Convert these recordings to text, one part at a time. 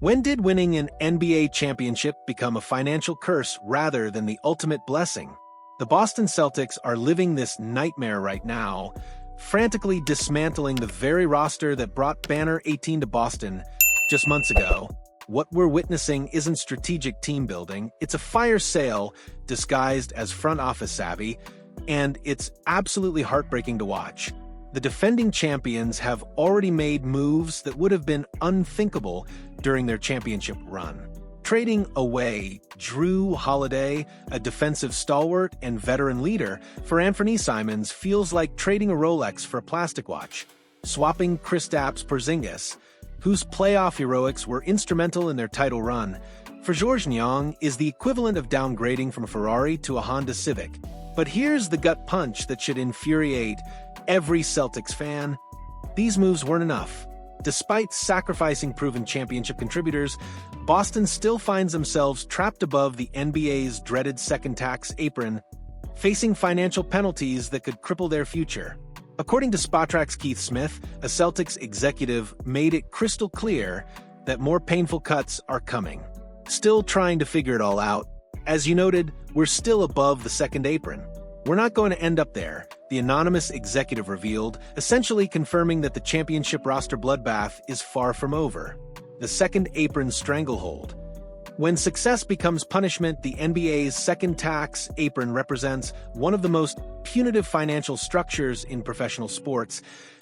When did winning an NBA championship become a financial curse rather than the ultimate blessing? The Boston Celtics are living this nightmare right now, frantically dismantling the very roster that brought Banner 18 to Boston just months ago. What we're witnessing isn't strategic team building, it's a fire sale disguised as front office savvy, and it's absolutely heartbreaking to watch. The defending champions have already made moves that would have been unthinkable during their championship run. Trading away Jrue Holiday, a defensive stalwart and veteran leader, for Anthony Simons feels like trading a Rolex for a plastic watch. Swapping Kristaps Porzingis, whose playoff heroics were instrumental in their title run, for Jrue is the equivalent of downgrading from a Ferrari to a Honda Civic. But here's the gut punch that should infuriate every Celtics fan. These moves weren't enough. Despite sacrificing proven championship contributors, Boston still finds themselves trapped above the NBA's dreaded second tax apron, facing financial penalties that could cripple their future. According to Spotrack's Keith Smith, a Celtics executive made it crystal clear that more painful cuts are coming. Still trying to figure it all out. As you noted, we're still above the second apron. We're not going to end up there, the anonymous executive revealed, essentially confirming that the championship roster bloodbath is far from over. The second apron stranglehold. When success becomes punishment, the NBA's second tax apron represents one of the most punitive financial structures in professional sports,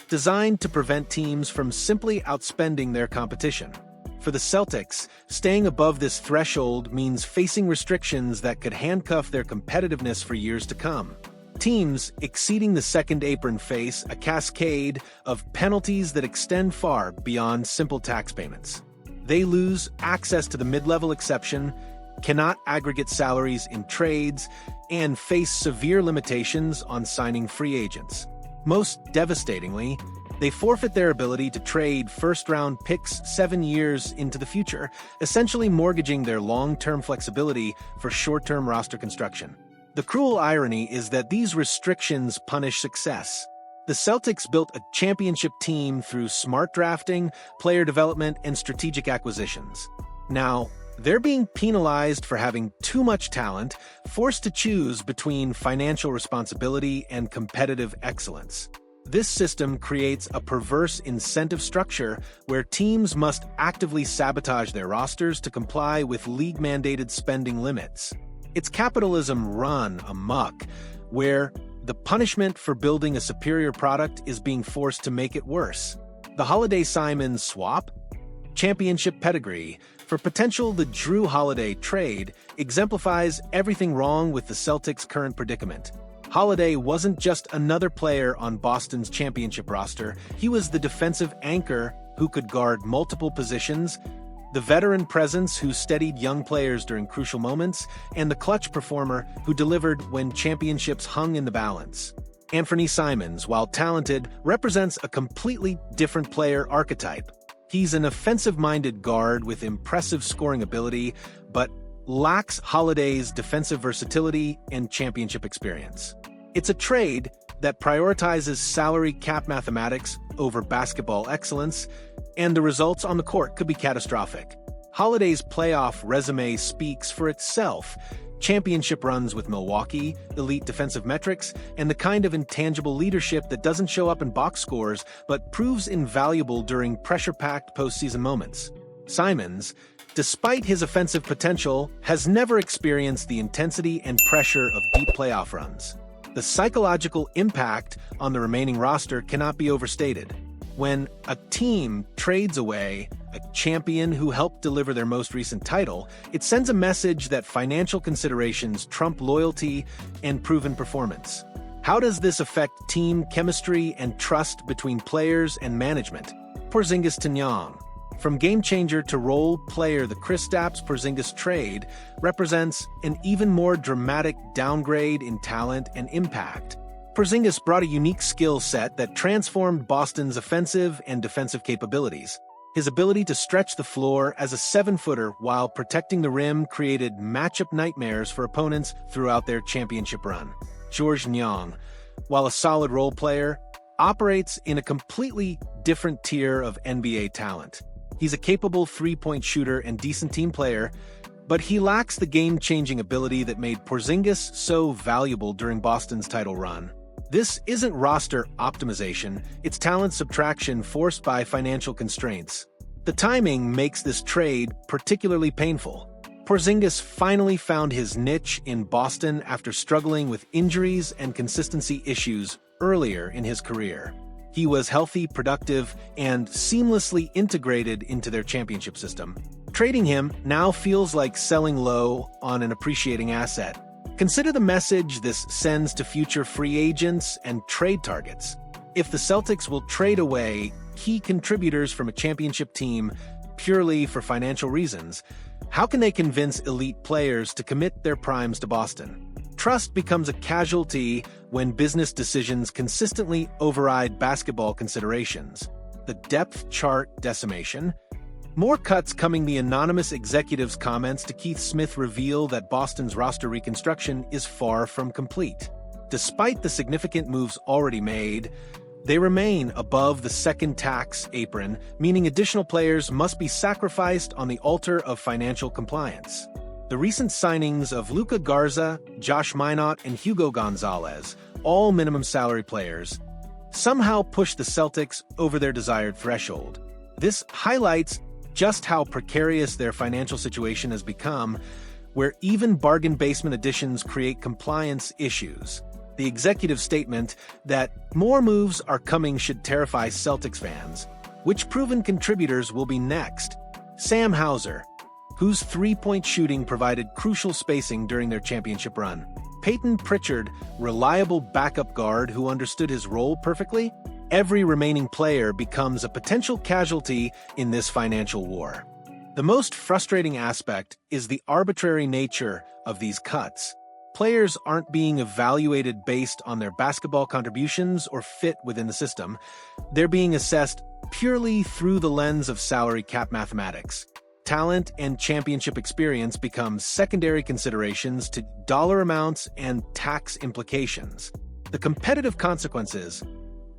designed to prevent teams from simply outspending their competition. For the Celtics, staying above this threshold means facing restrictions that could handcuff their competitiveness for years to come. Teams exceeding the second apron face a cascade of penalties that extend far beyond simple tax payments. They lose access to the mid-level exception, cannot aggregate salaries in trades, and face severe limitations on signing free agents. Most devastatingly, they forfeit their ability to trade first-round picks 7 years into the future, essentially mortgaging their long-term flexibility for short-term roster construction. The cruel irony is that these restrictions punish success. The Celtics built a championship team through smart drafting, player development, and strategic acquisitions. Now, they're being penalized for having too much talent, forced to choose between financial responsibility and competitive excellence. This system creates a perverse incentive structure where teams must actively sabotage their rosters to comply with league-mandated spending limits. It's capitalism run amok, where the punishment for building a superior product is being forced to make it worse. The Holiday-Simons swap, championship pedigree, for potential the Jrue Holiday trade exemplifies everything wrong with the Celtics' current predicament. Holiday wasn't just another player on Boston's championship roster, he was the defensive anchor who could guard multiple positions, the veteran presence who steadied young players during crucial moments, and the clutch performer who delivered when championships hung in the balance. Anthony Simons, while talented, represents a completely different player archetype. He's an offensive-minded guard with impressive scoring ability, but lacks Holiday's defensive versatility and championship experience. It's a trade that prioritizes salary cap mathematics over basketball excellence, and the results on the court could be catastrophic. Holiday's playoff resume speaks for itself. Championship runs with Milwaukee, elite defensive metrics, and the kind of intangible leadership that doesn't show up in box scores but proves invaluable during pressure-packed postseason moments. Simons, despite his offensive potential, has never experienced the intensity and pressure of deep playoff runs. The psychological impact on the remaining roster cannot be overstated. When a team trades away a champion who helped deliver their most recent title, it sends a message that financial considerations trump loyalty and proven performance. How does this affect team chemistry and trust between players and management? Porzingis to Nyang. From game-changer to role player, the Kristaps-Porzingis trade represents an even more dramatic downgrade in talent and impact. Porzingis brought a unique skill set that transformed Boston's offensive and defensive capabilities. His ability to stretch the floor as a 7-footer while protecting the rim created matchup nightmares for opponents throughout their championship run. Jrue, while a solid role player, operates in a completely different tier of NBA talent. He's a capable three-point shooter and decent team player, but he lacks the game-changing ability that made Porzingis so valuable during Boston's title run. This isn't roster optimization, it's talent subtraction forced by financial constraints. The timing makes this trade particularly painful. Porzingis finally found his niche in Boston after struggling with injuries and consistency issues earlier in his career. He was healthy, productive, and seamlessly integrated into their championship system. Trading him now feels like selling low on an appreciating asset. Consider the message this sends to future free agents and trade targets. If the Celtics will trade away key contributors from a championship team purely for financial reasons, how can they convince elite players to commit their primes to Boston? Trust becomes a casualty when business decisions consistently override basketball considerations. The depth chart decimation. More cuts coming. The anonymous executive's comments to Keith Smith reveal that Boston's roster reconstruction is far from complete. Despite the significant moves already made, they remain above the second tax apron, meaning additional players must be sacrificed on the altar of financial compliance. The recent signings of Luka Garza, Josh Minott, and Hugo Gonzalez, all minimum salary players, somehow push the Celtics over their desired threshold. This highlights just how precarious their financial situation has become, where even bargain basement additions create compliance issues. The executive statement that more moves are coming should terrify Celtics fans. Which proven contributors will be next? Sam Hauser, whose three-point shooting provided crucial spacing during their championship run. Peyton Pritchard, reliable backup guard who understood his role perfectly. Every remaining player becomes a potential casualty in this financial war. The most frustrating aspect is the arbitrary nature of these cuts. Players aren't being evaluated based on their basketball contributions or fit within the system. They're being assessed purely through the lens of salary cap mathematics. Talent and championship experience become secondary considerations to dollar amounts and tax implications. The competitive consequences: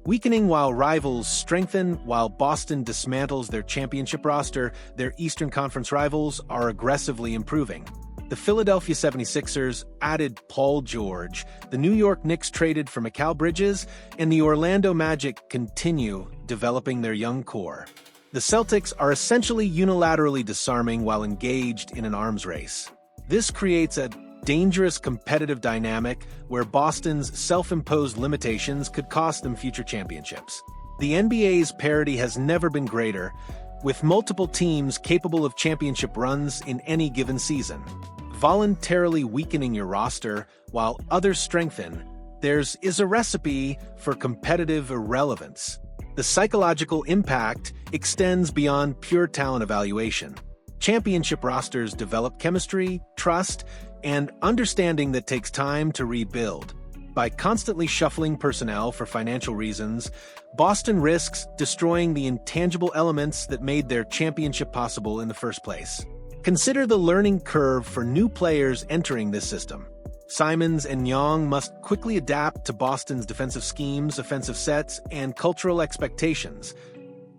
weakening while rivals strengthen. While Boston dismantles their championship roster, their Eastern Conference rivals are aggressively improving. The Philadelphia 76ers added Paul George, the New York Knicks traded for Mikal Bridges, and the Orlando Magic continue developing their young core. The Celtics are essentially unilaterally disarming while engaged in an arms race. This creates a dangerous competitive dynamic where Boston's self-imposed limitations could cost them future championships. The NBA's parity has never been greater, with multiple teams capable of championship runs in any given season. Voluntarily weakening your roster while others strengthen, is a recipe for competitive irrelevance. The psychological impact extends beyond pure talent evaluation. Championship rosters develop chemistry, trust, and understanding that takes time to rebuild. By constantly shuffling personnel for financial reasons, Boston risks destroying the intangible elements that made their championship possible in the first place. Consider the learning curve for new players entering this system. Simons and Young must quickly adapt to Boston's defensive schemes, offensive sets, and cultural expectations,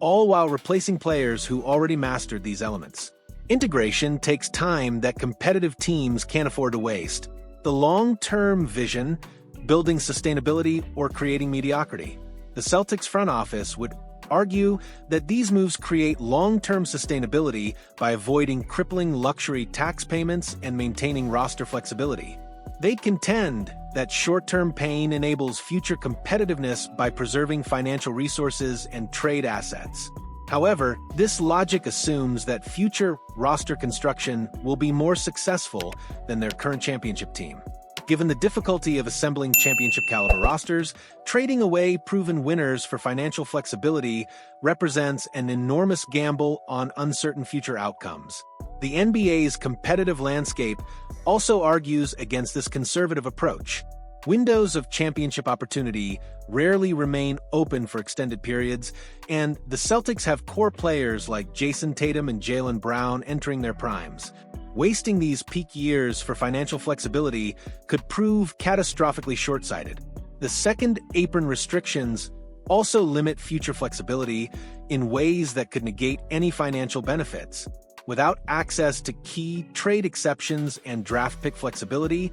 all while replacing players who already mastered these elements. Integration takes time that competitive teams can't afford to waste. The long-term vision, building sustainability, or creating mediocrity. The Celtics front office would argue that these moves create long-term sustainability by avoiding crippling luxury tax payments and maintaining roster flexibility. They contend that short-term pain enables future competitiveness by preserving financial resources and trade assets. However, this logic assumes that future roster construction will be more successful than their current championship team. Given the difficulty of assembling championship-caliber rosters, trading away proven winners for financial flexibility represents an enormous gamble on uncertain future outcomes. The NBA's competitive landscape also argues against this conservative approach. Windows of championship opportunity rarely remain open for extended periods, and the Celtics have core players like Jayson, Tatum, and Jaylen Brown entering their primes. Wasting these peak years for financial flexibility could prove catastrophically short-sighted. The second apron restrictions also limit future flexibility in ways that could negate any financial benefits. Without access to key trade exceptions and draft pick flexibility,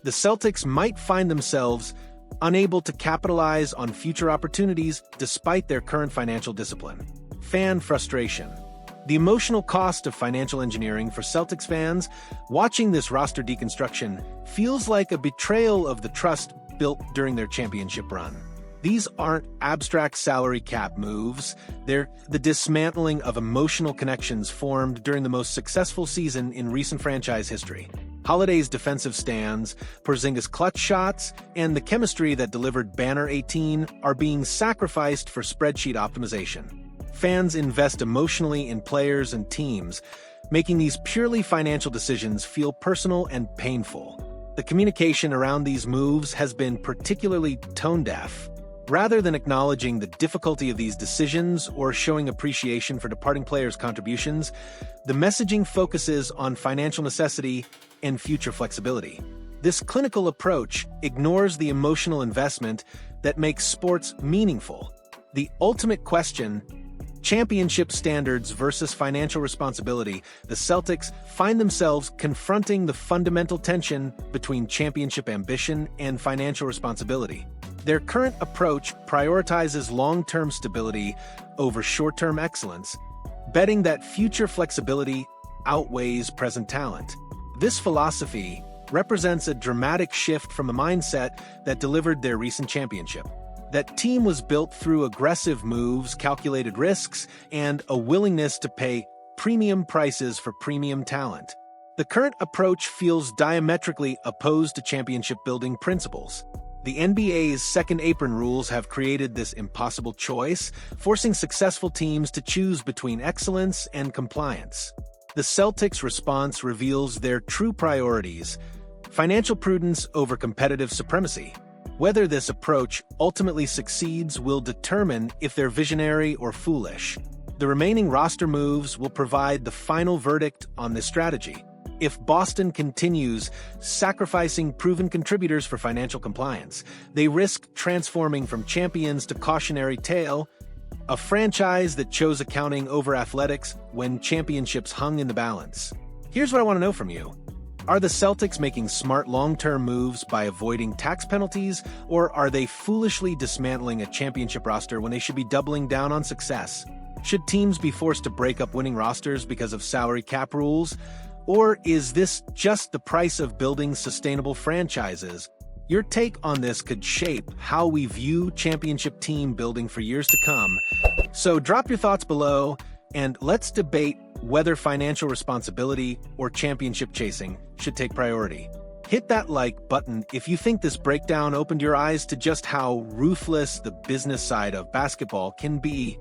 the Celtics might find themselves unable to capitalize on future opportunities despite their current financial discipline. Fan frustration. The emotional cost of financial engineering for Celtics fans watching this roster deconstruction feels like a betrayal of the trust built during their championship run. These aren't abstract salary cap moves, they're the dismantling of emotional connections formed during the most successful season in recent franchise history. Holiday's defensive stands, Porzingis' clutch shots, and the chemistry that delivered Banner 18 are being sacrificed for spreadsheet optimization. Fans invest emotionally in players and teams, making these purely financial decisions feel personal and painful. The communication around these moves has been particularly tone-deaf. Rather than acknowledging the difficulty of these decisions or showing appreciation for departing players' contributions, the messaging focuses on financial necessity and future flexibility. This clinical approach ignores the emotional investment that makes sports meaningful. The ultimate question, championship standards versus financial responsibility, the Celtics find themselves confronting the fundamental tension between championship ambition and financial responsibility. Their current approach prioritizes long-term stability over short-term excellence, betting that future flexibility outweighs present talent. This philosophy represents a dramatic shift from a mindset that delivered their recent championship. That team was built through aggressive moves, calculated risks, and a willingness to pay premium prices for premium talent. The current approach feels diametrically opposed to championship-building principles. The NBA's second apron rules have created this impossible choice, forcing successful teams to choose between excellence and compliance. The Celtics' response reveals their true priorities: financial prudence over competitive supremacy. Whether this approach ultimately succeeds will determine if they're visionary or foolish. The remaining roster moves will provide the final verdict on this strategy. If Boston continues sacrificing proven contributors for financial compliance, they risk transforming from champions to cautionary tale, a franchise that chose accounting over athletics when championships hung in the balance. Here's what I want to know from you. Are the Celtics making smart long-term moves by avoiding tax penalties, or are they foolishly dismantling a championship roster when they should be doubling down on success? Should teams be forced to break up winning rosters because of salary cap rules? Or is this just the price of building sustainable franchises? Your take on this could shape how we view championship team building for years to come. So drop your thoughts below, and let's debate whether financial responsibility or championship chasing should take priority. Hit that like button if you think this breakdown opened your eyes to just how ruthless the business side of basketball can be.